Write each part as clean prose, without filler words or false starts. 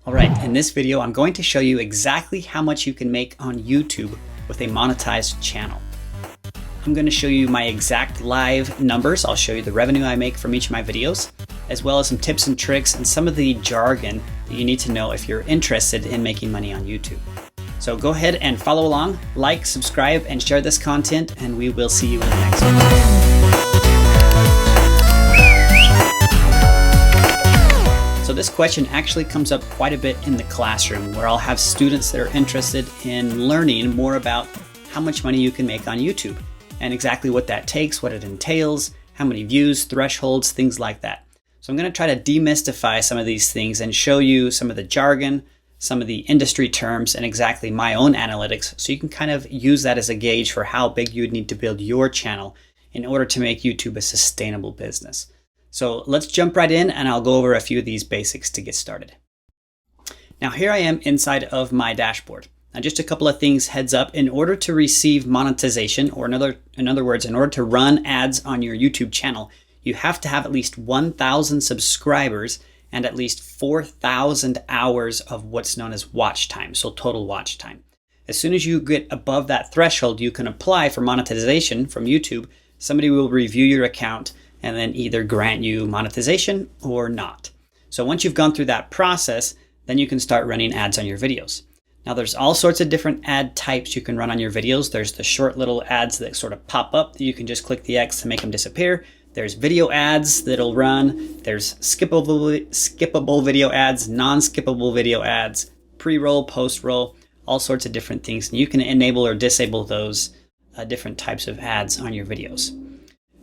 All right, in this video, I'm going to show you exactly how much you can make on YouTube with a monetized channel. I'm going to show you my exact live numbers. I'll show you the revenue I make from each of my videos, as well as some tips and tricks and some of the jargon that you need to know if you're interested in making money on YouTube. So go ahead and follow along, like, subscribe, and share this content, and we will see you in the next one. So this question actually comes up quite a bit in the classroom, where I'll have students that are interested in learning more about how much money you can make on YouTube and exactly what that takes, what it entails, how many views, thresholds, things like that. So I'm going to try to demystify some of these things and show you some of the jargon, some of the industry terms, and exactly my own analytics, so you can kind of use that as a gauge for how big you'd need to build your channel in order to make YouTube a sustainable business. So let's jump right in, and I'll go over a few of these basics to get started. Now here I am inside of my dashboard. Now just a couple of things heads up. In order to receive monetization, or in other words, in order to run ads on your YouTube channel, you have to have at least 1,000 subscribers and at least 4,000 hours of what's known as watch time, so total watch time. As soon as you get above that threshold, you can apply for monetization from YouTube. Somebody will review your account and then either grant you monetization or not. So once you've gone through that process, then you can start running ads on your videos. Now there's all sorts of different ad types you can run on your videos. There's the short little ads that sort of pop up that you can just click the X to make them disappear. There's video ads that'll run. There's skippable video ads, non-skippable video ads, pre-roll, post-roll, all sorts of different things. And you can enable or disable those different types of ads on your videos.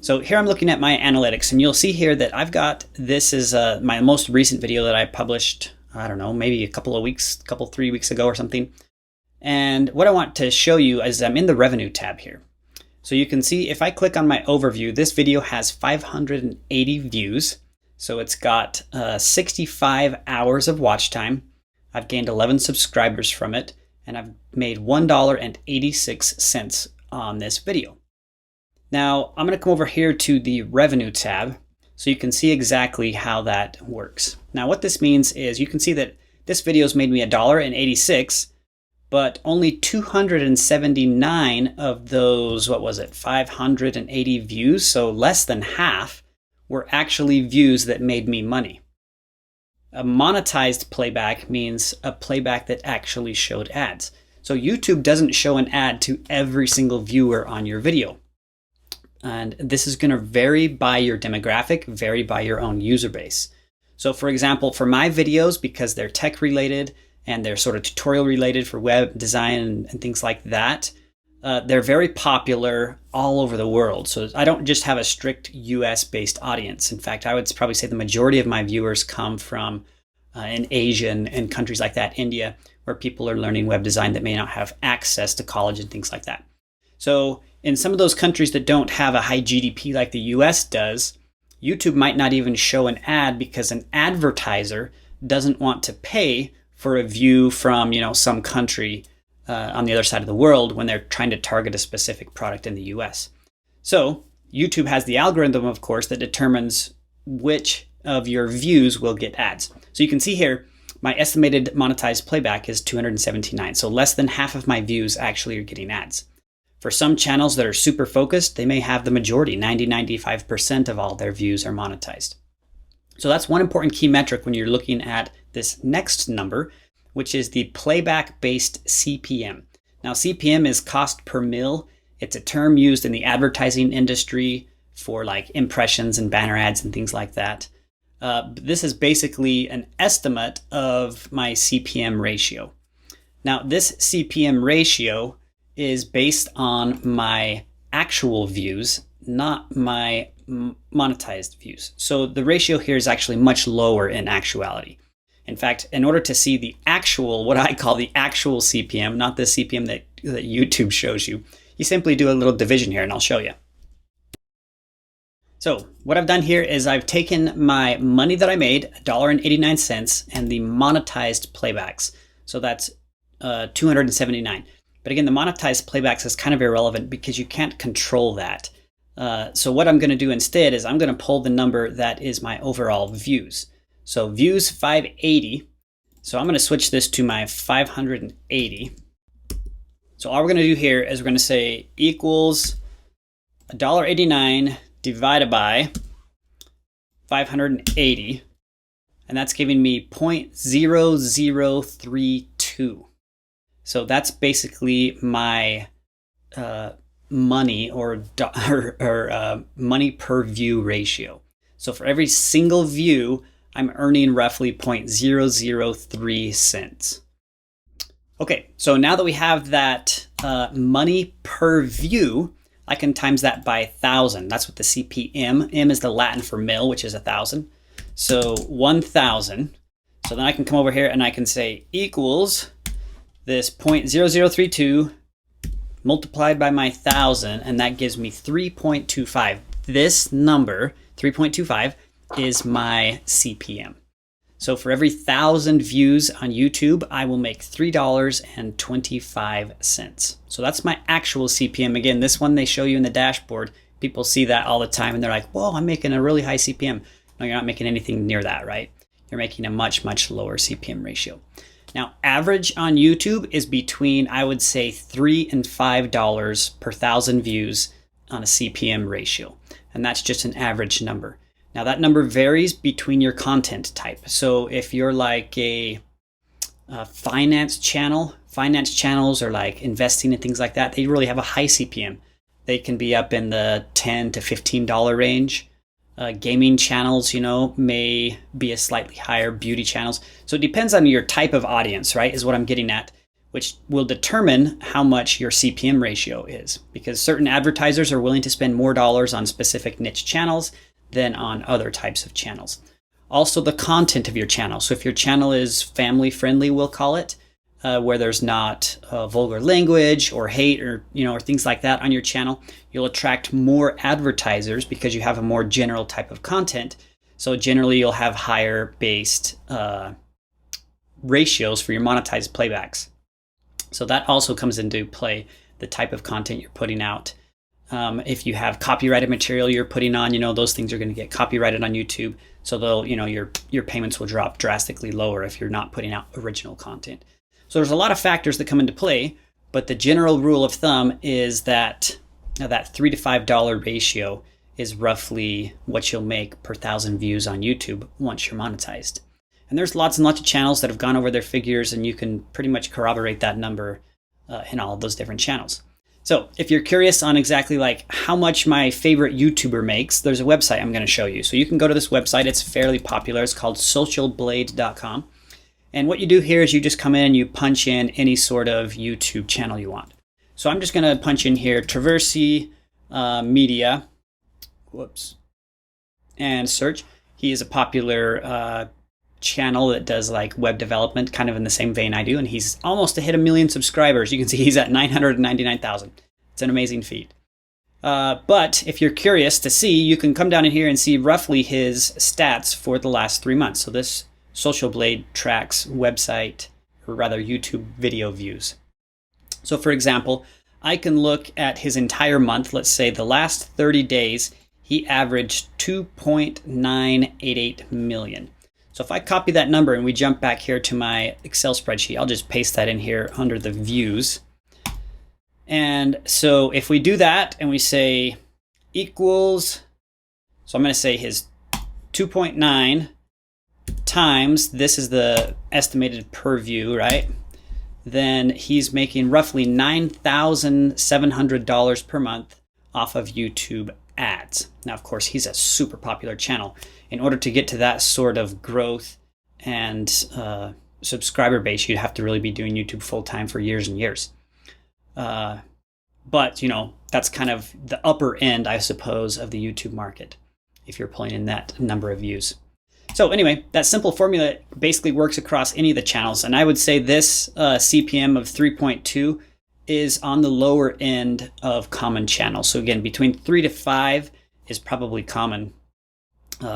So here I'm looking at my analytics, and you'll see here that I've got, this is my most recent video that I published, I don't know, maybe 3 weeks ago or something. And what I want to show you is I'm in the revenue tab here. So you can see if I click on my overview, this video has 580 views. So it's got 65 hours of watch time. I've gained 11 subscribers from it, and I've made $1.86 on this video. Now, I'm going to come over here to the revenue tab so you can see exactly how that works. Now, what this means is you can see that this video's made me $1.86, but only 279 of those, 580 views, so less than half, were actually views that made me money. A monetized playback means a playback that actually showed ads. So YouTube doesn't show an ad to every single viewer on your video. And this is going to vary by your demographic, vary by your own user base. So for example, for my videos, because they're tech related and they're sort of tutorial related for web design and things like that, they're very popular all over the world. So I don't just have a strict US based audience. In fact, I would probably say the majority of my viewers come from in Asia and countries like that, India, where people are learning web design that may not have access to college and things like that. So in some of those countries that don't have a high GDP like the US does, YouTube might not even show an ad because an advertiser doesn't want to pay for a view from, some country on the other side of the world when they're trying to target a specific product in the US. So YouTube has the algorithm, of course, that determines which of your views will get ads. So you can see here, my estimated monetized playback is 279. So less than half of my views actually are getting ads. For some channels that are super focused, they may have the majority, 95% of all their views are monetized. So that's one important key metric when you're looking at this next number, which is the playback-based CPM. Now CPM is cost per mil. It's a term used in the advertising industry for like impressions and banner ads and things like that. This is basically an estimate of my CPM ratio. Now this CPM ratio is based on my actual views, not my monetized views. So the ratio here is actually much lower in actuality. In fact, in order to see the actual, what I call the actual CPM, not the CPM that YouTube shows you, you simply do a little division here, and I'll show you. So what I've done here is I've taken my money that I made, $1.89, and the monetized playbacks. So that's 279. But again, the monetized playbacks is kind of irrelevant because you can't control that. So what I'm going to do instead is I'm going to pull the number that is my overall views. So views 580 So I'm going to switch this to my 580. So all we're going to do here is we're going to say equals $1.89 divided by 580. And that's giving me 0.0032. So that's basically my money or money per view ratio. So for every single view, I'm earning roughly 0.003 cents. Okay, so now that we have that money per view, I can times that by 1,000. That's what the CPM, M is the Latin for mil, which is 1,000. So 1,000. So then I can come over here and I can say equals this 0.0032 multiplied by my 1,000, and that gives me 3.25. This number, 3.25, is my CPM. So for every 1,000 views on YouTube, I will make $3.25. So that's my actual CPM. Again, this one they show you in the dashboard. People see that all the time and they're like, whoa, I'm making a really high CPM. No, you're not making anything near that, right? You're making a much, much lower CPM ratio. Now, average on YouTube is between, I would say, $3 and $5 per 1,000 views on a CPM ratio. And that's just an average number. Now, that number varies between your content type. So if you're like a finance channel, finance channels are like investing and things like that, they really have a high CPM. They can be up in the $10 to $15 range. Gaming channels, may be a slightly higher, beauty channels. So it depends on your type of audience, right, is what I'm getting at, which will determine how much your CPM ratio is, because certain advertisers are willing to spend more dollars on specific niche channels than on other types of channels. Also, the content of your channel. So if your channel is family friendly, we'll call it, where there's not vulgar language or hate or things like that on your channel, you'll attract more advertisers because you have a more general type of content. So generally you'll have higher based ratios for your monetized playbacks. So that also comes into play, the type of content you're putting out. If you have copyrighted material you're putting on, those things are going to get copyrighted on YouTube. So they'll, your payments will drop drastically lower if you're not putting out original content. So there's a lot of factors that come into play, but the general rule of thumb is that that $3 to $5 ratio is roughly what you'll make per 1,000 views on YouTube once you're monetized. And there's lots and lots of channels that have gone over their figures, and you can pretty much corroborate that number in all of those different channels. So if you're curious on exactly like how much my favorite YouTuber makes, there's a website I'm going to show you. So you can go to this website. It's fairly popular. It's called socialblade.com. And what you do here is you just come in and you punch in any sort of YouTube channel you want. So I'm just going to punch in here Traversy Media, and search. He is a popular channel that does like web development, kind of in the same vein I do, and he's almost to hit 1 million subscribers. You can see he's at 999,000. It's an amazing feat. But if you're curious to see, you can come down in here and see roughly his stats for the last 3 months. So this Social Blade tracks website, or rather YouTube video views. So for example, I can look at his entire month. Let's say the last 30 days, he averaged 2.988 million. So if I copy that number and we jump back here to my Excel spreadsheet, I'll just paste that in here under the views. And so if we do that and we say equals, so I'm going to say his 2.9 times, this is the estimated per view, right? Then he's making roughly $9,700 per month off of YouTube ads. Now, of course, he's a super popular channel. In order to get to that sort of growth and subscriber base, you'd have to really be doing YouTube full time for years and years. But, that's kind of the upper end, I suppose, of the YouTube market, if you're pulling in that number of views. So anyway, that simple formula basically works across any of the channels. And I would say this CPM of 3.2 is on the lower end of common channels. So again, between 3 to 5 is probably common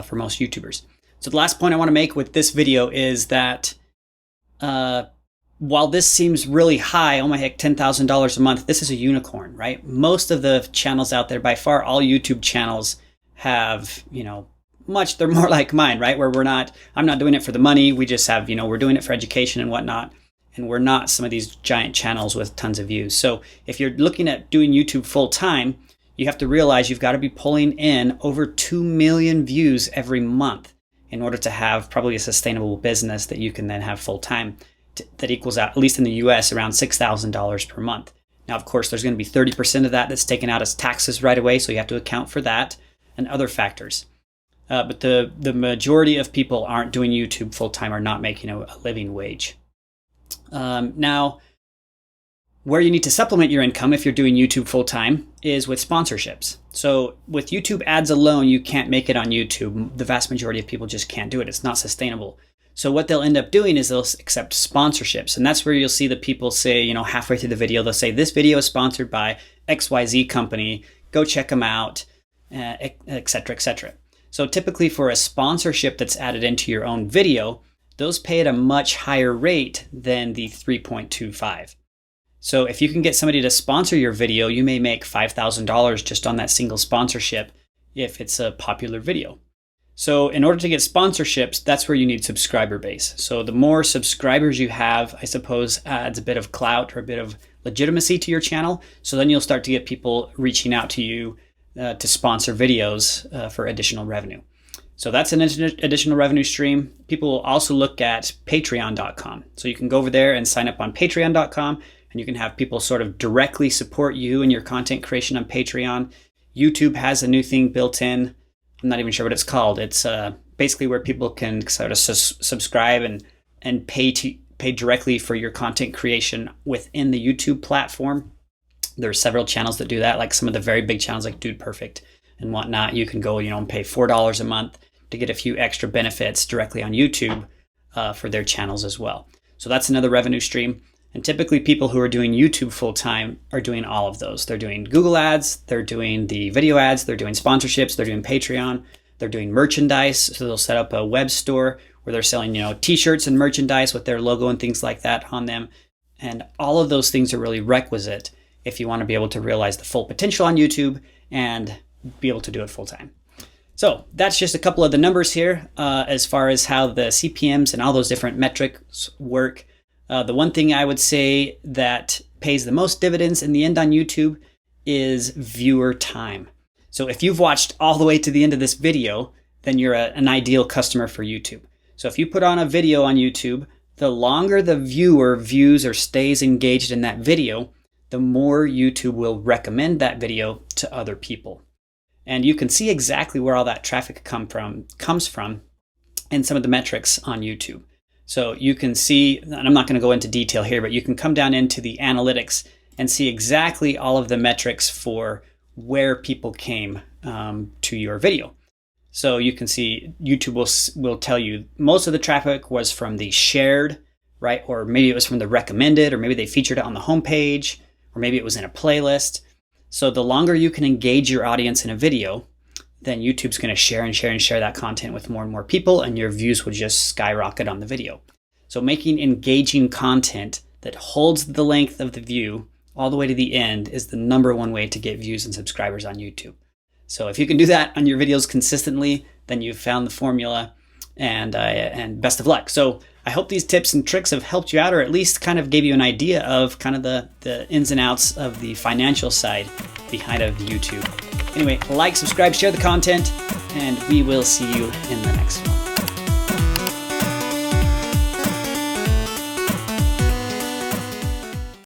for most YouTubers. So the last point I want to make with this video is that while this seems really high, oh my heck, $10,000 a month, this is a unicorn, right? Most of the channels out there, by far all YouTube channels have, they're more like mine, right? Where I'm not doing it for the money. We just have, we're doing it for education and whatnot. And we're not some of these giant channels with tons of views. So if you're looking at doing YouTube full time, you have to realize you've got to be pulling in over 2 million views every month in order to have probably a sustainable business that you can then have full time that equals out, at least in the US, around $6,000 per month. Now, of course, there's going to be 30% of that that's taken out as taxes right away. So you have to account for that and other factors. But the majority of people aren't doing YouTube full time, are not making a living wage. Now, where you need to supplement your income if you're doing YouTube full time is with sponsorships. So with YouTube ads alone, you can't make it on YouTube. The vast majority of people just can't do it. It's not sustainable. So what they'll end up doing is they'll accept sponsorships. And that's where you'll see the people say, halfway through the video, they'll say, this video is sponsored by XYZ company. Go check them out, et cetera, et cetera. So typically for a sponsorship that's added into your own video, those pay at a much higher rate than the 3.25. So if you can get somebody to sponsor your video, you may make $5,000 just on that single sponsorship if it's a popular video. So in order to get sponsorships, that's where you need subscriber base. So the more subscribers you have, I suppose, adds a bit of clout or a bit of legitimacy to your channel. So then you'll start to get people reaching out to you to sponsor videos for additional revenue. So that's an additional revenue stream. People will also look at Patreon.com. So you can go over there and sign up on Patreon.com, and you can have people sort of directly support you and your content creation on Patreon. YouTube has a new thing built in. I'm not even sure what it's called. It's basically where people can sort of subscribe and pay directly for your content creation within the YouTube platform. There are several channels that do that, like some of the very big channels like Dude Perfect and whatnot. You can go, and pay $4 a month to get a few extra benefits directly on YouTube for their channels as well. So that's another revenue stream. And typically people who are doing YouTube full time are doing all of those. They're doing Google ads, they're doing the video ads, they're doing sponsorships, they're doing Patreon, they're doing merchandise. So they'll set up a web store where they're selling, t-shirts and merchandise with their logo and things like that on them. And all of those things are really requisite if you want to be able to realize the full potential on YouTube and be able to do it full time. So that's just a couple of the numbers here as far as how the CPMs and all those different metrics work. The one thing I would say that pays the most dividends in the end on YouTube is viewer time. So if you've watched all the way to the end of this video, then you're an ideal customer for YouTube. So if you put on a video on YouTube, the longer the viewer views or stays engaged in that video, the more YouTube will recommend that video to other people. And you can see exactly where all that traffic comes from in some of the metrics on YouTube. So you can see, and I'm not going to go into detail here, but you can come down into the analytics and see exactly all of the metrics for where people came to your video. So you can see YouTube will tell you most of the traffic was from the shared, right? Or maybe it was from the recommended, or maybe they featured it on the homepage, or maybe it was in a playlist. So the longer you can engage your audience in a video, then YouTube's going to share and share and share that content with more and more people, and your views will just skyrocket on the video. So making engaging content that holds the length of the view all the way to the end is the #1 way to get views and subscribers on YouTube. So if you can do that on your videos consistently, then you've found the formula, and best of luck. So I hope these tips and tricks have helped you out, or at least kind of gave you an idea of kind of the ins and outs of the financial side behind of YouTube. Anyway, like, subscribe, share the content, and we will see you in the next one.